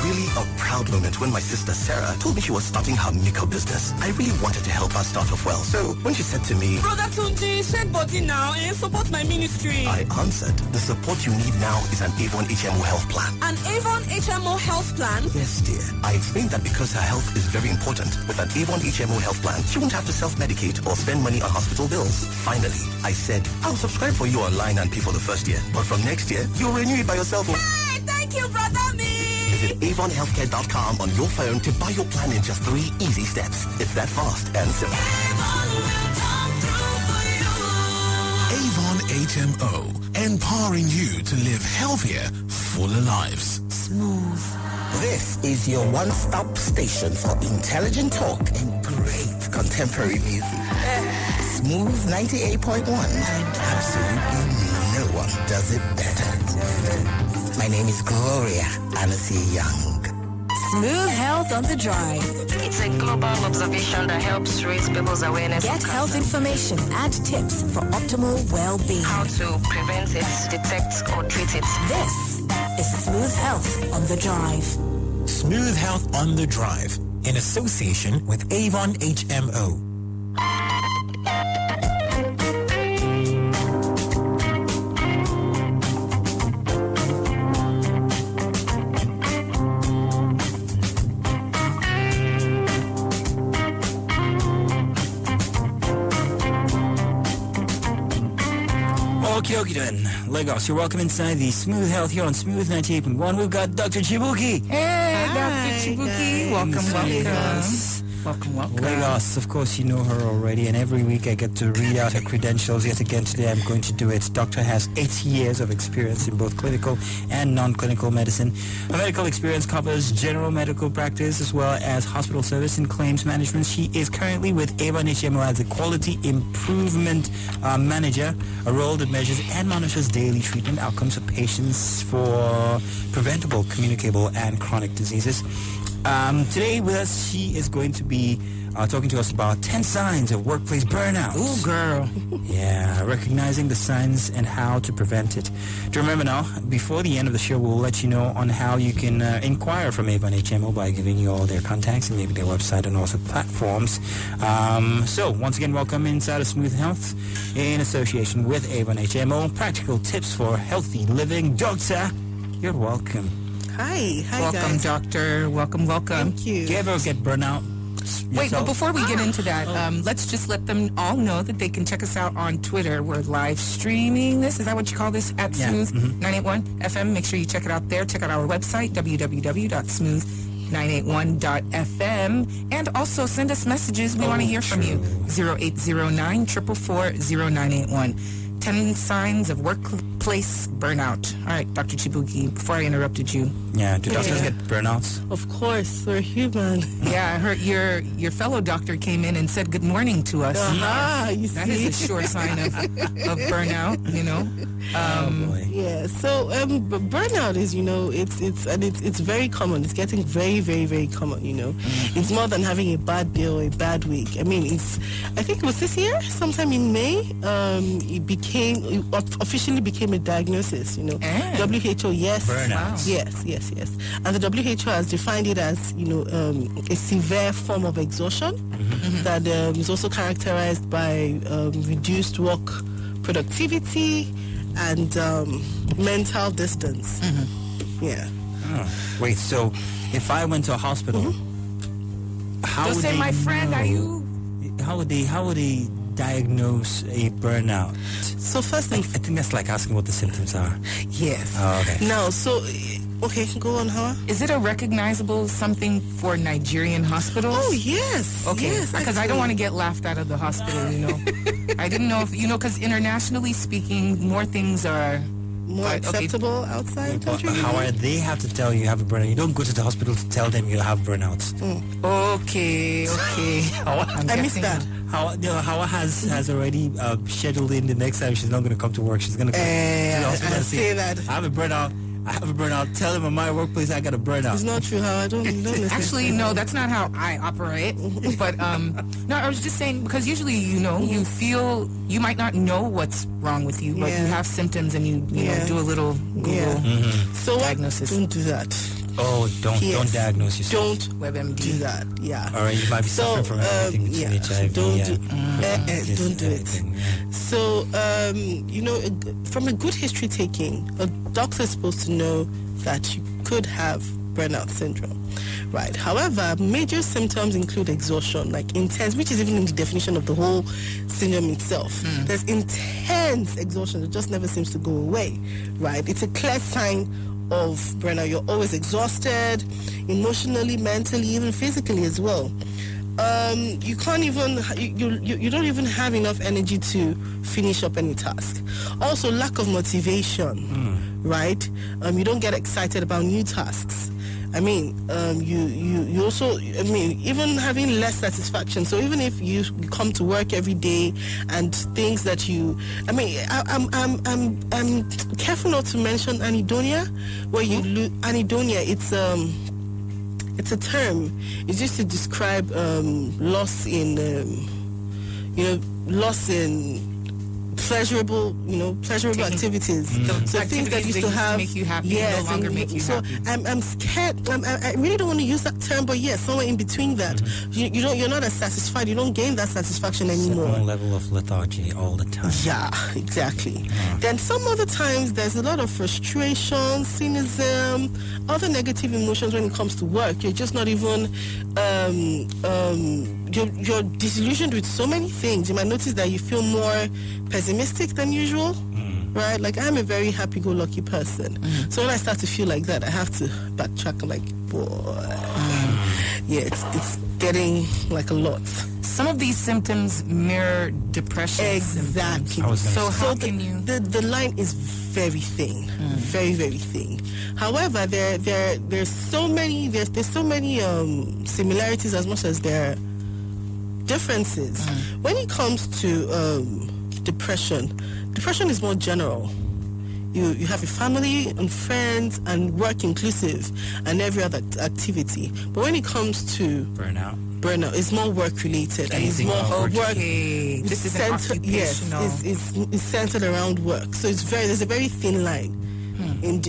really a proud moment when my sister Sarah told me she was starting her makeup business. I really wanted to help her start off well. So when she said to me, Brother Tunji, shake body now and support my ministry, I answered, the support you need now is an Avon HMO health plan. An Avon HMO health plan? Yes, dear. I explained that because her health is very important, with an Avon HMO health plan, she won't have to self-medicate or spend money on hospital bills. Finally, I said, I'll subscribe for you online and pay for the first year. But from next year, you'll renew it by yourself. Hey, thank you, brother me. Visit AvonHealthcare.com on your phone to buy your plan in just 3 easy steps. It's that fast and simple. Avon HMO, empowering you to live healthier, fuller lives. Smooth. This is your one-stop station for intelligent talk and great contemporary music. Smooth 98.1. Absolutely no one does it better. My name is Gloria Anasi Young. Smooth Health on the Drive. It's a global observation that helps raise people's awareness. Get health information and tips for optimal well-being. How to prevent it, detect or treat it. This is Smooth Health on the Drive. Smooth Health on the Drive in association with Avon HMO. Okie then, Lagos, you're welcome inside the Smooth Health here on Smooth 98.1. We've got Dr. Chibuki. Hey, Dr. Chibuki. Welcome. Welcome. Lagos, of course, you know her already, and every week I get to read out her credentials. Yet again, today I'm going to do it. Doctor has 8 years of experience in both clinical and non-clinical medicine. Her medical experience covers general medical practice as well as hospital service and claims management. She is currently with Avon HMO as a quality improvement manager, a role that measures and monitors daily treatment outcomes of patients for preventable, communicable, and chronic diseases. Today with us, she is going to be talking to us about 10 signs of workplace burnout. Ooh, girl. Yeah, recognizing the signs and how to prevent it. Do remember now, before the end of the show, we'll let you know on how you can inquire from Avon HMO by giving you all their contacts and maybe their website and also platforms. So, once again, welcome inside of Smooth Health in association with Avon HMO. Practical tips for healthy living. Doctor, you're welcome. Hi Welcome, guys. Doctor. Welcome. Thank you. Do you ever get burnout? Wait, but before we get into that, let's just let them all know that they can check us out on Twitter. We're live streaming this. Is that what you call this? At Smooth 981 FM. Make sure you check it out there. Check out our website, www.smooth981.fm. And also send us messages. We want to hear from you. 0809 444 0981. 10 signs of workplace burnout. All right, Dr. Chibuki, before I interrupted you. Yeah, do doctors get burnouts? Of course, we're human. Yeah, I heard your fellow doctor came in and said good morning to us. You That see? is a sure sign of burnout, you know. Oh boy. Yeah, so burnout is, it's very common. It's getting very, very, very common, It's more than having a bad day or a bad week. I mean, I think it was this year, sometime in May, it officially became a diagnosis, WHO, yes. Burnout. Wow. Yes. And the WHO has defined it as, a severe form of exhaustion that is also characterized by reduced work productivity and mental distance. Yeah. Oh. Wait, so if I went to a hospital, how Just would say, they my friend, know? are you? How would they diagnose a burnout? So first I thing, think that's like asking what the symptoms are. yes. Oh, okay. Now, okay, go on, Hawa. Is it a recognizable something for Nigerian hospitals? Oh, yes. Okay, Yes, because I don't want to get laughed out of the hospital, I didn't know if, because internationally speaking, more things are more acceptable outside But country. how are they have to tell you have a burnout? You don't go to the hospital to tell them you have burnouts. Okay. I missed that. Hawa has already scheduled in the next time she's not going to come to work. She's going to come to the hospital I and say that. I have a burnout. Tell them at my workplace I got a burnout. It's not true, Hawa. Don't listen. Actually, no, that's not how I operate. But no, I was just saying because usually, you feel you might not know what's wrong with you, but you have symptoms and you do a little Google So diagnosis. don't do that. Oh, don't diagnose yourself. Don't WebMD. do that. Yeah. All right, you might be suffering from everything with HIV. Don't do, Just don't do it. everything, yeah. So, from a good history taking, a doctor is supposed to know that you could have burnout syndrome. Right. However, major symptoms include exhaustion, like intense, which is even in the definition of the whole syndrome itself. There's intense exhaustion that just never seems to go away. Right. It's a clear sign of burnout. You're always exhausted, emotionally, mentally, even physically as well. You can't even, you don't even have enough energy to finish up any task. Also, lack of motivation, right? You don't get excited about new tasks. I mean, you also, I mean, even having less satisfaction. So even if you come to work every day and things that you, I mean, I'm careful not to mention anhedonia, where you lose anhedonia. It's a term. It's just to describe loss in, loss in pleasurable activities. So things that used to have make you happy, yes, no longer make you happy. I'm scared. I really don't want to use that term, but yes, somewhere in between that, you're not as satisfied. You don't gain that satisfaction anymore. Certain level of lethargy all the time. Yeah, exactly. Then some other times there's a lot of frustration, cynicism, other negative emotions when it comes to work. You're just not even you're disillusioned with so many things. You might notice that you feel more pessimistic than usual, right? Like, I'm a very happy-go-lucky person. So when I start to feel like that, I have to backtrack. I'm like, boy, yeah, it's getting like a lot. Some of these symptoms mirror depression. Exactly. So how can you? The line is very thin, very, very thin. However, there's so many similarities as much as there are differences. When it comes to depression is more general. You have a family and friends and work inclusive and every other activity. But when it comes to burnout is more work related and it's more work. This is occupational. Yes, it's centered around work. So there's a very thin line in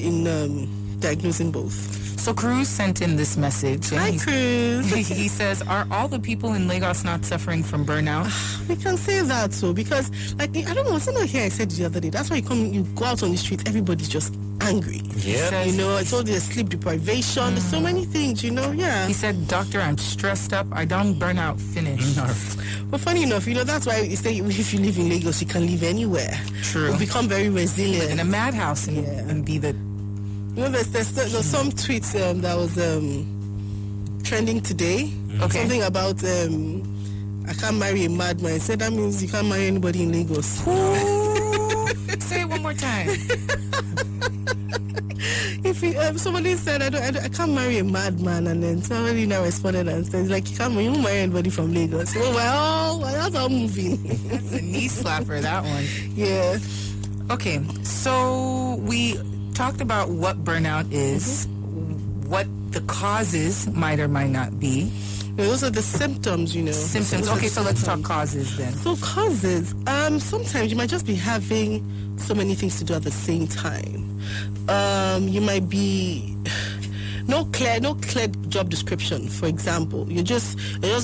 diagnosing both. So Cruz sent in this message. Hi, Cruz. He says, are all the people in Lagos not suffering from burnout? We can say that, so because, like, I don't know, something here I said the other day. That's why you go out on the street, everybody's just angry. Yeah. I told you, sleep deprivation. There's so many things, yeah. He said, doctor, I'm stressed up. I don't burn out. Finish. But funny enough, that's why you say if you live in Lagos, you can live anywhere. True. You become very resilient. In a madhouse and be the... There's some tweets that was trending today. Okay. Something about I can't marry a madman. It said that means you can't marry anybody in Lagos. Say it one more time. If somebody said I can't marry a madman, and then somebody now responded and said like you won't marry anybody from Lagos. Well, that's all moving. That's a knee slapper, that one. Yeah. Okay, so we talked about what burnout is, what the causes might or might not be. Those are the symptoms, Symptoms. Okay, so let's talk causes then. So causes, sometimes you might just be having so many things to do at the same time. You might be no clear job description. For example, you're just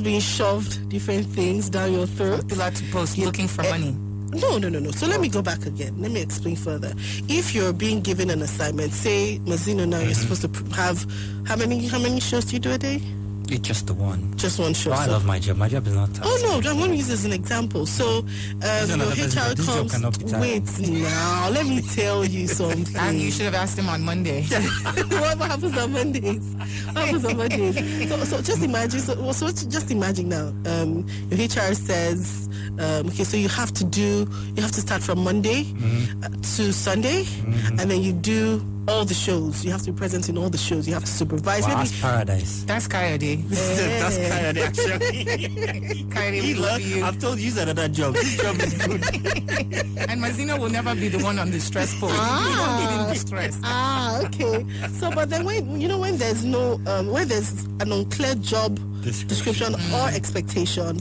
being shoved different things down your throat. People are supposed looking for money. No. So let me go back again. Let me explain further. If you're being given an assignment, say Mazino, now you're supposed to have how many shows do you do a day? It's just the one. Just one show. Well, I love my job. My job is not tough. Oh no, I'm going to use this as an example. So your HR comes. Wait now, let me tell you something. And you should have asked him on Monday. What happens on Mondays? So just imagine. So just imagine now. Your HR says, okay, so you have to start from Monday to Sunday, and then you do all the shows. You have to be present in all the shows. You have to supervise. Wow, that's paradise. That's Coyote. That's Coyote, actually. Coyote, we love you. I've told you that another job. This job is good. And Mazino will never be the one on the stress post. You won't need him to stress. Okay. So, but then when there's no, when there's an unclear job description or expectation,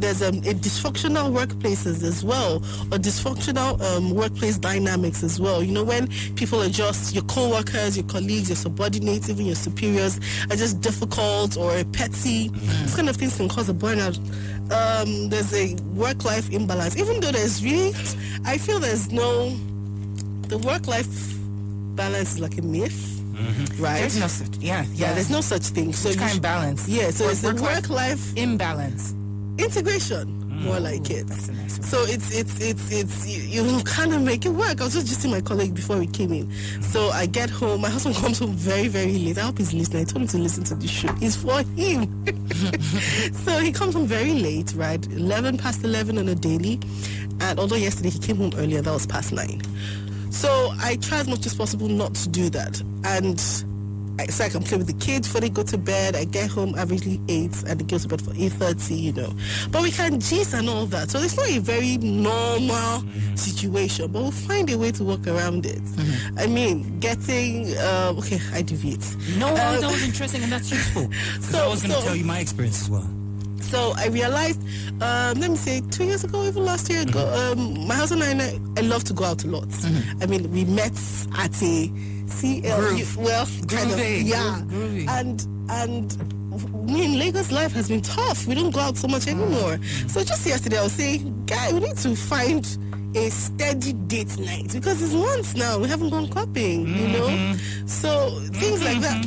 there's a dysfunctional workplaces as well, or dysfunctional workplace dynamics as well. You know, when people are just your co-workers, your colleagues, your subordinates, even your superiors are just difficult or petty. This kind of things can cause a burnout. There's a work-life imbalance. Even though there's really, I feel the work-life balance is like a myth. Right? There's no such, there's no such thing. So it's kind of balance. Yeah, so it's a work-life imbalance. Integration, more like it. That's a nice one. So it's you kind of make it work. I was just my colleague before we came in. So I get home. My husband comes home very, very late. I hope he's listening. I told him to listen to the show. It's for him. So he comes home very late, right? 11 on a daily. And although yesterday he came home earlier, that was past 9. So I try as much as possible not to do that. And so I can play with the kids before they go to bed. I get home averagely 8 and they go to bed for 8:30, you know. But we can gist and all that. So it's not a very normal situation, but we'll find a way to work around it. I mean, getting, I deviate. No, that was interesting and that's useful. So I was going to tell you my experience as well. So I realized, let me say 2 years ago, even last year ago, my husband and I love to go out a lot. I mean, we met at a Groove. kind of, yeah. Groovy. And me in Lagos, life has been tough. We don't go out so much anymore. So just yesterday, I was saying, guy, we need to find a steady date night because it's months now. We haven't gone clubbing, you know? So things like that.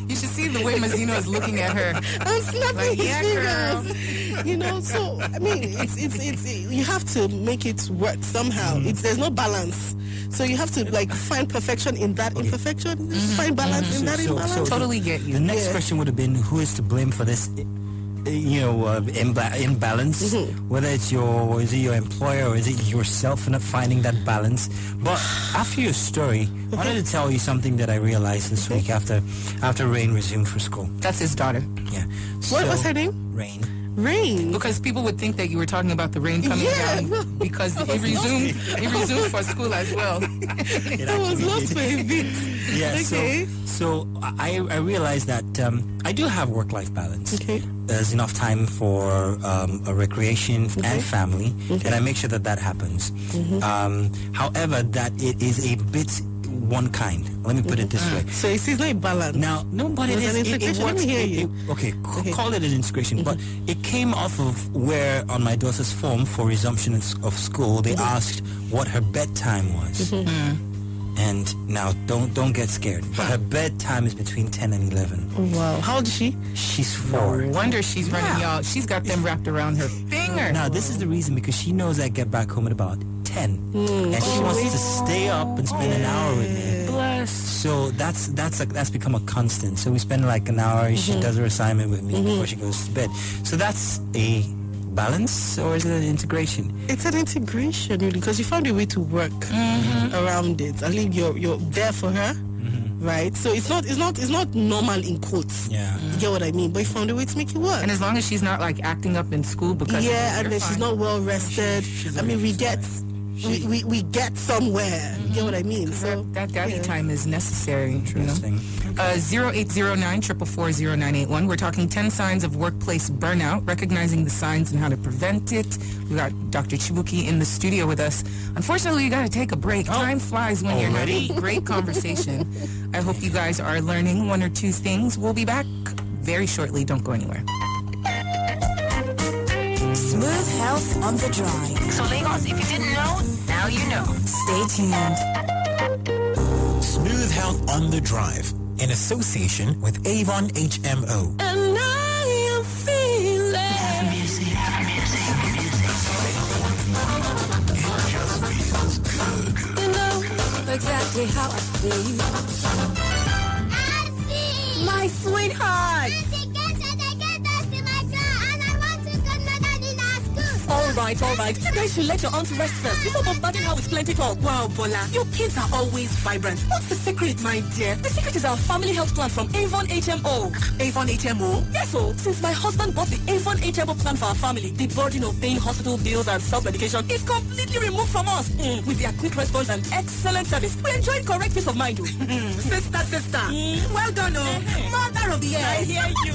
You should see the way Mazzino is looking at her. I'm snapping his girl. fingers. You know, so I mean, it's you have to make it work somehow. There's no balance. So you have to like find perfection in that imperfection, find balance in that imbalance. Totally get you. The next question would have been, who is to blame for this, imbalance? Whether it's is it your employer or is it yourself for not finding that balance? But after your story, I wanted to tell you something that I realized this week after Rain resumed for school. That's his daughter. Yeah. What's her name? Rain. Because people would think that you were talking about the rain coming down because he resumed for school as well. I was lost for a bit. Yeah, okay. So I realized that I do have work-life balance. Okay. There's enough time for a recreation and family, and I make sure that happens. However, that it is a bit one kind. Let me put it this way. So it's not a balance. Now, no, but it works. Let me hear you. Okay, call it an integration, but it came off of where on my daughter's form for resumption of school, they asked what her bedtime was. And now, don't get scared, but her bedtime is between 10 and 11. Oh, wow. How old is she? She's 4. No wonder she's running, y'all. She's got them wrapped around her finger. Now, this is the reason, because she knows I get back home at about 10. And she wants to stay up and spend an hour with me. Bless. So that's become a constant. So we spend like an hour, she does her assignment with me before she goes to bed. So that's a balance, or is it an integration? It's an integration, really, because you found a way to work around it. I think you're there for her, right? So it's not normal in quotes. Yeah, you get what I mean. But you found a way to make it work. And as long as she's not like acting up in school because and then she's not well rested. I mean, we get somewhere. You get what I mean? So that daddy time is necessary. Interesting. 0809-444-0981. We're talking 10 signs of workplace burnout, recognizing the signs and how to prevent it. We got Dr. Chibuki in the studio with us. Unfortunately, you got to take a break. Time flies when you're having a great conversation. I hope you guys are learning one or two things. We'll be back very shortly. Don't go anywhere. Smooth health on the drive. So Lagos, if you didn't know, now you know. Stay tuned. Smooth Health on the Drive, in association with Avon HMO. And I am feeling Music. you know exactly how I feel. My sweetheart. All right. You guys should let your aunt rest first before bombarding her with plenty talk. Wow, Bola, your kids are always vibrant. What's the secret, my dear? The secret is our family health plan from Avon HMO. Avon HMO? Yes, so since my husband bought the Avon HMO plan for our family, the burden of paying hospital bills and self-medication is completely removed from us. With their quick response and excellent service, we enjoy correct peace of mind. Sister. Well done, Mother star of the air. I hear you.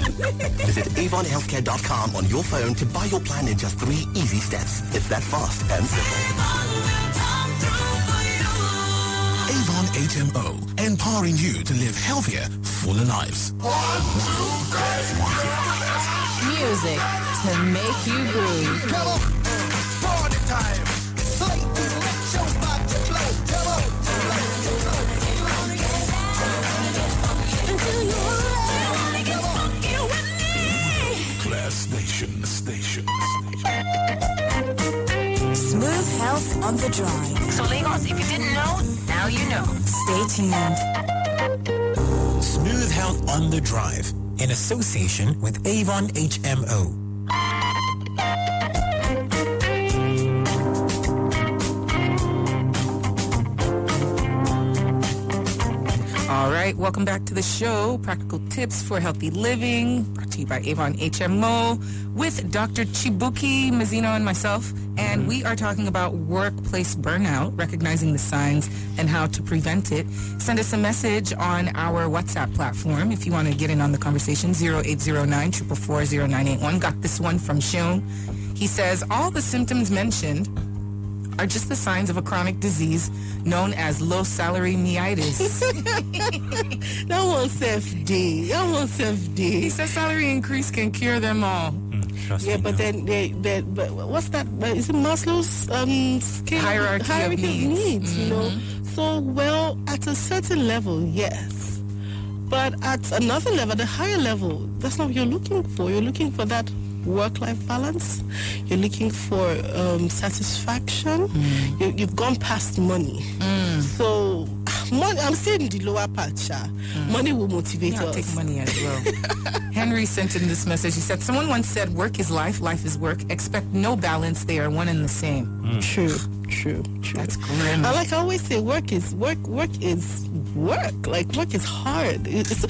Visit AvonHealthcare.com on your phone to buy your plan in just 3 easy steps. It's that fast and simple. Avon HMO, empowering you to live healthier, fuller lives. Music to make you groove. Come on, party time. Ladies, let your body flow. Come on. Class Station. Smooth health on the drive. So Lagos, if you didn't know, now you know. Stay tuned. Smooth Health on the Drive in association with Avon HMO. All right, welcome back to the show. Practical tips for healthy living, brought to you by Avon HMO with Dr. Chibuki Mazzino and myself. And we are talking about workplace burnout, recognizing the signs and how to prevent it. Send us a message on our WhatsApp platform if you want to get in on the conversation, 0809-444-0981. Got this one from Sean. He says, all the symptoms mentioned are just the signs of a chronic disease known as low-salary meitis. That one's FD. He says salary increase can cure them all. Yeah, but then but what's that? Is it Maslow's scale? Hierarchy of needs. You know. So, well, at a certain level, yes, but at another level, the higher level, that's not what you're looking for. You're looking for that work-life balance. You're looking for satisfaction. You've gone past money. So money, I'm saying the lower part, money will motivate us. Take money as well. Henry sent in this message. He said, someone once said, work is life, life is work. Expect no balance. They are one and the same. True. That's grim. I always say, work is work. Like, work is hard. It's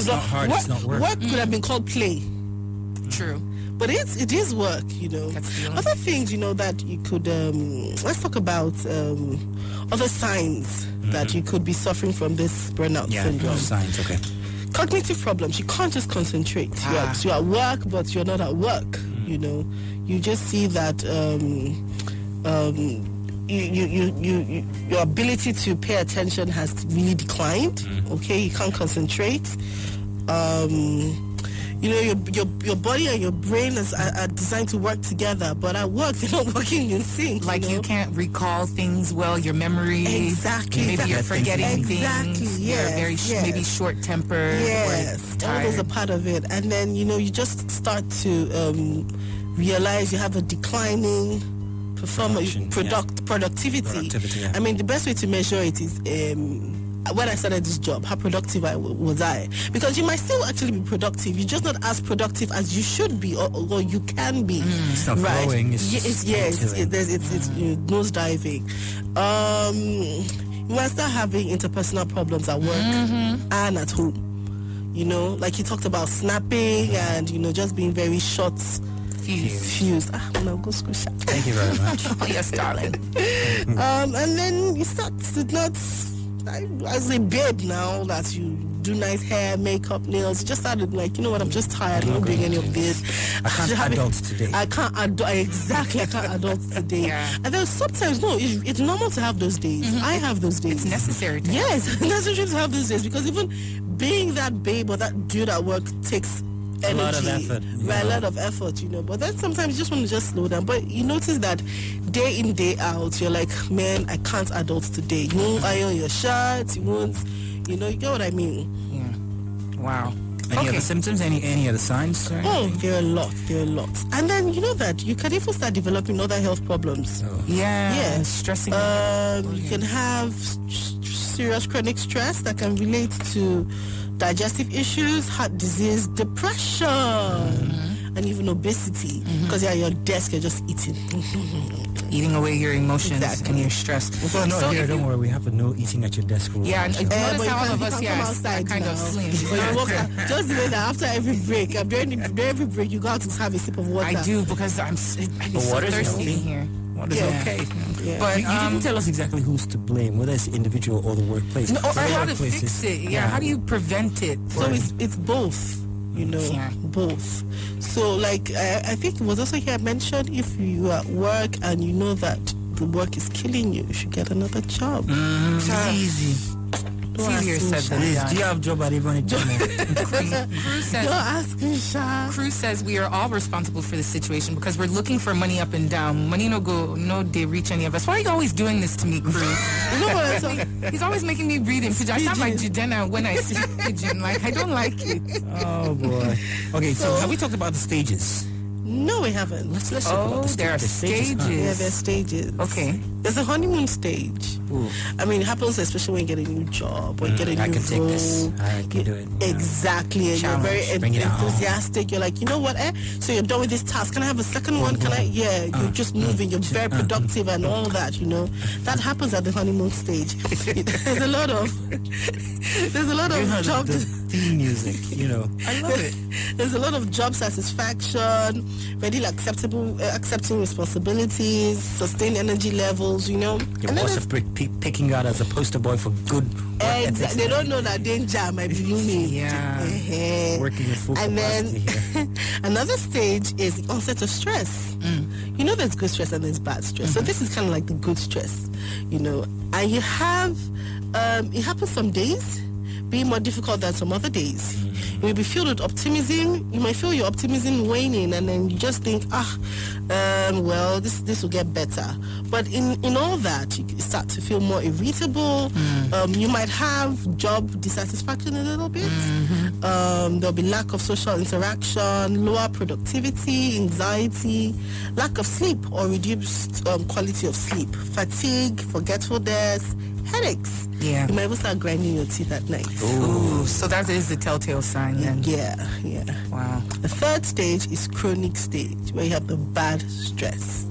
not hard, it's not work. Work could have been called play. True. But it is work, you know. Other things, you know, that you could, let's talk about other signs that you could be suffering from this burnout syndrome. Signs, okay. Cognitive problems. You can't just concentrate. You're at work, but you're not at work, you know. You just see that your ability to pay attention has really declined, okay? You can't concentrate. You know, your body and your brain are designed to work together, but at work they're not working in sync. Like you can't recall things well, your memory. Exactly. Maybe you're forgetting things. Exactly. Yes. You're maybe short-tempered. Yes. All those are part of it. And then, you know, you just start to realize you have a declining productivity. Yeah. I mean, the best way to measure it is when I started this job, how productive was I? Because you might still actually be productive. You're just not as productive as you should be or you can be. It's not growing. It's nose diving. You might start having interpersonal problems at work and at home. You know, like you talked about snapping and, you know, just being very short. Fused. No, go school. Thank you very much. Oh, yes, darling. And then you start to not, as a babe now that you do nice hair, makeup, nails, you just started like, you know what, I'm just tired. I'm not doing any of this. I can't adult today. I can't adult today. And then sometimes, no, it's normal to have those days. I have those days. It's necessary to Yes, it's necessary to have those days because even being that babe or that dude at work takes energy, a lot of effort. Right, a lot of effort, you know. But then sometimes you just want to just slow down. But you notice that day in, day out, you're like, man, I can't adult today. You won't iron your shirts, you won't, you know, you get what I mean? Yeah. Wow. Any other symptoms? Any other signs? Oh, there are a lot. And then you know that you can even start developing other health problems. Yeah. Stressing. You can have serious chronic stress that can relate to digestive issues, heart disease, depression, and even obesity. Because you're at your desk, you're just eating away your emotions and your stress. Well, no, so don't worry, we have a no eating at your desk rule. Yeah, notice how all of us outside kind of slim. Just the way that after every break, during every break, you go out to have a sip of water. I do because I'm so thirsty in here. What is okay? Yeah. But You didn't tell us exactly who's to blame, whether it's the individual or the workplace. no, or The how to workplace fix is- it. Yeah, how do you prevent it? So it's both, both. So like I think it was also here mentioned, if you are at work and you know that the work is killing you, you should get another job. It's easy. It's easier said than Liz, done. do you have a job at Avon Cruz says we are all responsible for the situation because we're looking for money up and down. Money no go, no they reach any of us. Why are you always doing this to me, Cruz? He's always making me read in pidgin. I sound like Jidena when I speak pidgin. Like, I don't like it. Oh, boy. Okay, so have we talked about the stages? No, we haven't. Let's talk about the there are stages. stages. Yeah, there's stages. Okay. There's a honeymoon stage. Ooh. I mean, it happens especially when you get a new job, when you get a new I can take role. this. I can do it. Exactly. And you're very Bring it on. enthusiastic. You're like, you know what? So you're done with this task. Can I have a second one? Can I? Yeah. You're just moving. You're very productive and all that. You know, that happens at the honeymoon stage. There's a lot of job. The theme music, you know. I love it. There's a lot of job satisfaction, ready accepting responsibilities, sustained energy levels, you know. Your boss is picking out as a poster boy for good work ethics. They don't know that danger might be looming. Yeah. Working in full And capacity then another stage is the onset of stress. You know, there's good stress and there's bad stress. So this is kind of like the good stress, you know. And you have, it happens some days being more difficult than some other days. You will be filled with optimism. You might feel your optimism waning, and then you just think, well, this will get better. But in all that, you start to feel more irritable. You might have job dissatisfaction a little bit. There'll be lack of social interaction, lower productivity, anxiety, lack of sleep or reduced quality of sleep, fatigue, forgetfulness, headaches. Yeah. You might even start grinding your teeth at night. Ooh, so that is the telltale sign then. Yeah. Wow. The third stage is chronic stage, where you have the bad stress.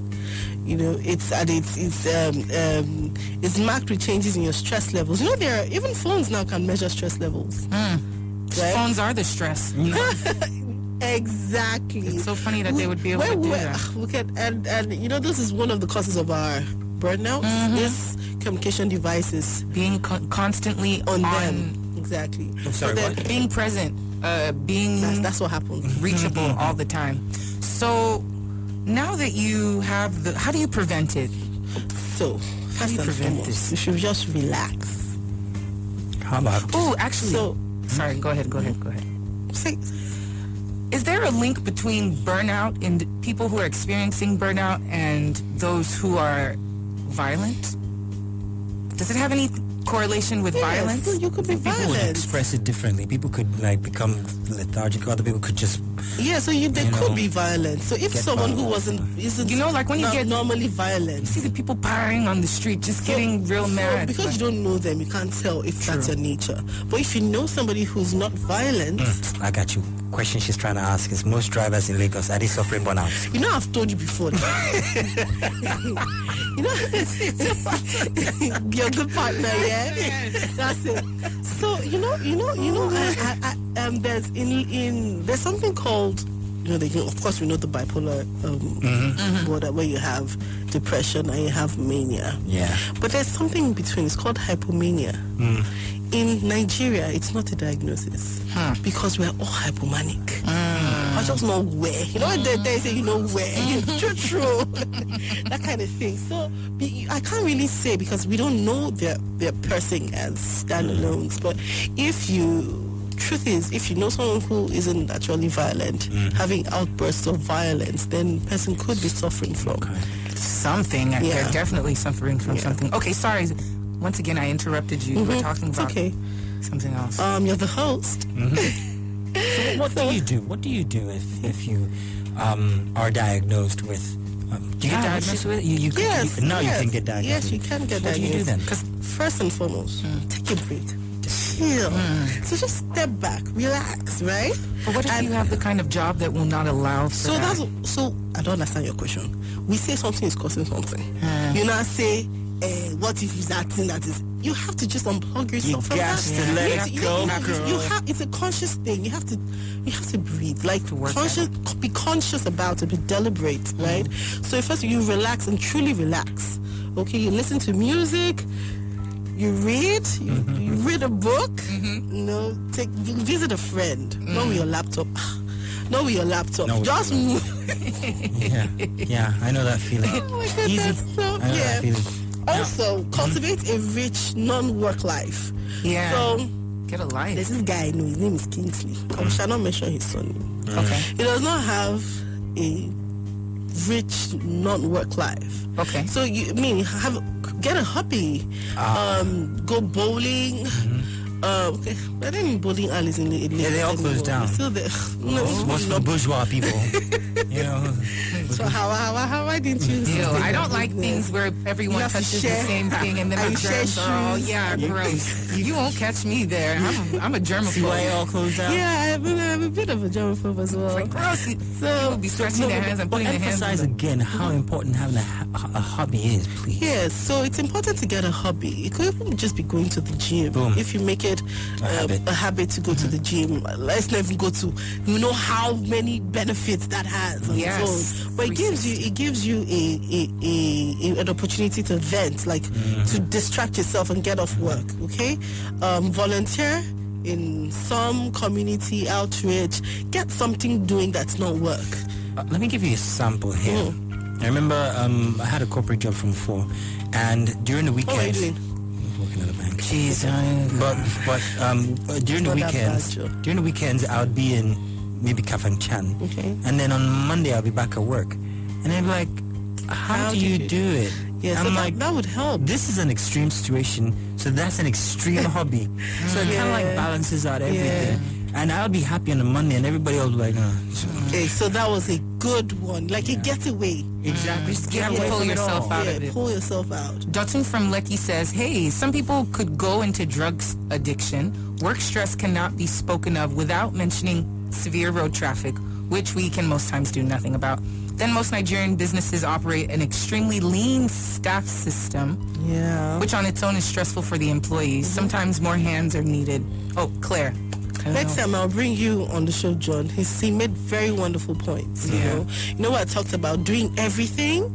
You know, it's marked with changes in your stress levels. You know, even phones now can measure stress levels. Right? Phones are the stress. Exactly. It's so funny that they would be able to do that. Look at and you know, this is one of the causes of our burnout. This communication devices being constantly on them. Exactly. I'm sorry, what? Being present, being that's what happens. Reachable all the time. So now that you have how do you prevent it? So first and foremost, you should just relax. How about? Oh, actually, sorry. Go ahead. Say. Is there a link between burnout and people who are experiencing burnout and those who are violent? Does it have any correlation with violence? Well, you could be People violent. would express it differently. People could become lethargic. Other people could just they could be violent. So if someone who isn't like when you get normally violent, you see the people partying on the street, just getting real mad. Because you don't know them, you can't tell if that's your nature. But if you know somebody who's not violent, I got you. Question she's trying to ask is: most drivers in Lagos, are they suffering burnout? You know, I've told you before. You know, you're a good partner, yeah. That's it. So there's something called, of course we know the bipolar border, where you have depression and you have mania. Yeah. But there's something in between. It's called hypomania. In Nigeria, it's not a diagnosis because we're all hypomanic. I just know where. You know, they say, where. True. That kind of thing. So I can't really say because we don't know their person as standalones. But truth is, if you know someone who isn't naturally violent, having outbursts of violence, then the person could be suffering from something. Yeah. They're definitely suffering from something. Okay, sorry. Once again, I interrupted you. We're talking about something else. You're the host. So what do you do? What do you do if you are diagnosed with? Do you get diagnosed with it? You can get diagnosed. Yes, you can get diagnosed. What do you do then? Because first and foremost, take a break. Chill. So just step back, relax, right? But what if you have the kind of job that will not allow for that? So I don't understand your question. We say something is causing something. You now say, what if it's that thing that is you have to just unplug yourself from got that. to let it go, girl. You have, it's a conscious thing. You have to breathe. Like be conscious about it, be deliberate, right? So first you relax and truly relax. Okay, you listen to music, you read, you read a book, visit a friend, not with your laptop. Not with your laptop. No, just move. yeah, I know that feeling. Oh my goodness. Easy. So, I know that feeling. Also, cultivate a rich non-work life. Yeah. So, get a life. There's this guy, his name is Kingsley. I shall not mention his son. Okay. He does not have a rich non-work life. Okay. So get a hobby. Go bowling. Okay, but then bowling alleys in the they all closed down. Still there. What's for bourgeois people? You know. So why didn't you? I don't like things where everyone touches the same thing and then my germs are all gross. You won't catch me there. I'm a germaphobe. See why all closed down? Yeah, I'm a bit of a germaphobe as well. It's like gross. So people be stretching their hands and putting their hands. Emphasize again how important having a hobby is, please. Yes, so it's important to get a hobby. It could even just be going to the gym. Boom. If you make it a habit to go to the gym, let's not even go to. You know how many benefits that has on its own. But it gives you an opportunity to vent, like to distract yourself and get off work. Okay, volunteer in some community outreach. Get something doing that's not work. Let me give you a sample here. I remember I had a corporate job from 4, and during the weekends. What were you doing? Working at a bank. Jeez, but during the weekends, I would be in maybe Kafanchan. Okay. And then on Monday, I'll be back at work. And they'd be like, how do you do it? Yeah, I'm so like, that would help. This is an extreme situation, so that's an extreme hobby. So it kind of like balances out everything. And I'll be happy on a Monday, and everybody will be like, Okay, so that was a good one. Like a getaway. Exactly. Just get away pull yourself out of it. Pull yourself out. Dutton from Lecky says, hey, some people could go into drugs addiction. Work stress cannot be spoken of without mentioning severe road traffic, which we can most times do nothing about. Then most Nigerian businesses operate an extremely lean staff system, which on its own is stressful for the employees. Sometimes more hands are needed. Oh, Claire. Next time I'll bring you on the show, John. He made very wonderful points. You know what I talked about? Doing everything,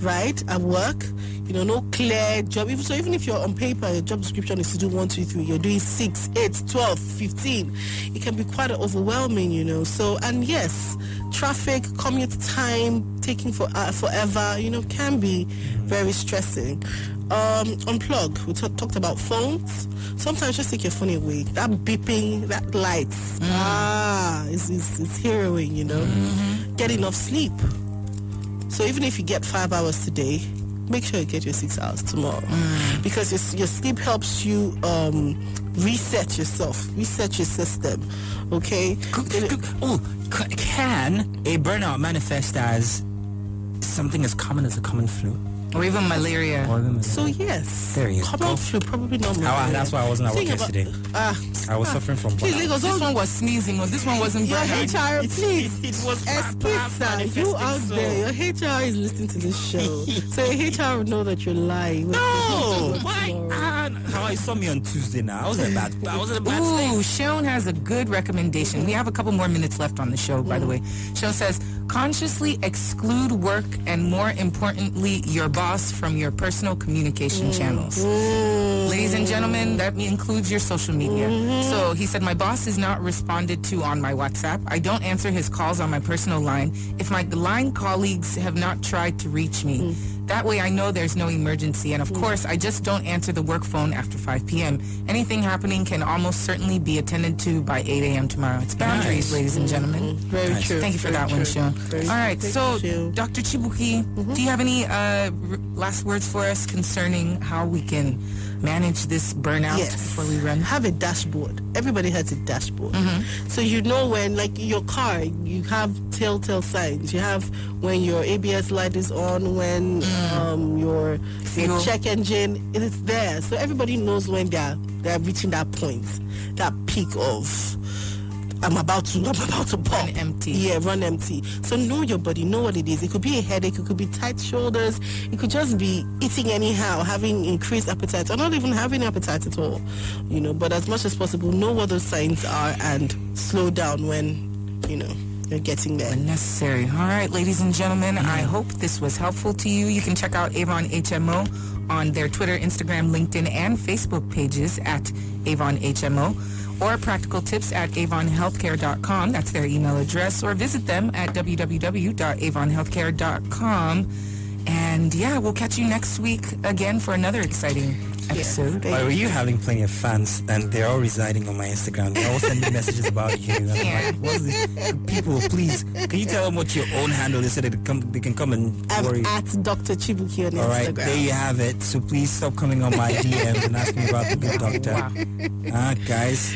right, at work. No clear job. Even if you're on paper, your job description is to do 1, 2, 3. You're doing 6, 8, 12, 15. It can be quite overwhelming, So, and yes, traffic, commute time, taking forever, can be very stressing. Unplug. We talked about phones. Sometimes just take your phone away. That beeping, that lights, it's harrowing, Get enough sleep. So even if you get 5 hours today, make sure you get your 6 hours tomorrow, because your sleep helps you reset yourself, reset your system. Okay. Can a burnout manifest as something as common as a common flu? Or even malaria. So yes, there you common go. flu, probably not malaria. That's why I wasn't at work yesterday. I was suffering from burnout. This one was sneezing, or this one wasn't your burnout. HR, please. It was you out there. Your HR is listening to this show, so your HR will know that you're lying. No, why? How I saw me on Tuesday now. I was in a bad Ooh, Sean has a good recommendation. We have a couple more minutes left on the show, by the way. Sean says, consciously exclude work and, more importantly, your boss from your personal communication channels. Ladies and gentlemen, that includes your social media. So he said, my boss is not responded to on my WhatsApp. I don't answer his calls on my personal line. If my line colleagues have not tried to reach me, that way I know there's no emergency. And of course, I just don't answer the work phone after 5 p.m. Anything happening can almost certainly be attended to by 8 a.m. tomorrow. It's boundaries, ladies and gentlemen. Very true. Thank you for that one, Sean. All right, so Dr. Chibuki, do you have any last words for us concerning how we can manage this burnout before we run? Have a dashboard. Everybody has a dashboard. So when, like your car, you have telltale signs. You have when your ABS light is on, when your check engine, it is there. So everybody knows when they're reaching that point, that peak of I'm about to pop. Run empty. Yeah, run empty. So know your body, know what it is. It could be a headache, it could be tight shoulders, it could just be eating anyhow, having increased appetite, or not even having appetite at all. But as much as possible, know what those signs are and slow down when, you're getting there. When necessary. All right, ladies and gentlemen, I hope this was helpful to you. You can check out Avon HMO on their Twitter, Instagram, LinkedIn, and Facebook pages at Avon HMO, or practical tips at avonhealthcare.com. That's their email address, or visit them at www.avonhealthcare.com. And yeah, we'll catch you next week again for another exciting episode. Were you having plenty of fans, and they're all residing on my Instagram? They all send me messages about you. And I'm like, what's this? People, please, can you tell them what your own handle is so that they can come and worry? I'm at Dr. Chibuki on all right, Instagram. there you have it. So please stop coming on my DMs and asking me about the good doctor. Guys.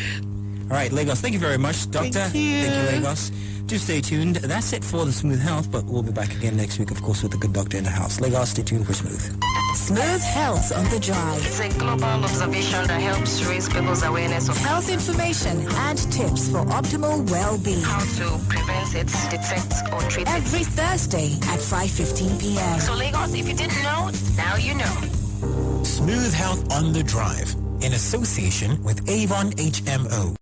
All right, Lagos, thank you very much, Doctor. Thank you, Lagos. Do stay tuned. That's it for the Smooth Health, but we'll be back again next week, of course, with the good doctor in the house. Lagos, stay tuned for Smooth. Smooth Health on the Drive. It's a global observation that helps raise people's awareness of Health information and tips for optimal well-being. how to prevent it, detect, or treat it. Every Thursday at 5:15 p.m. So Lagos, if you didn't know, now you know. Smooth Health on the Drive in association with Avon HMO.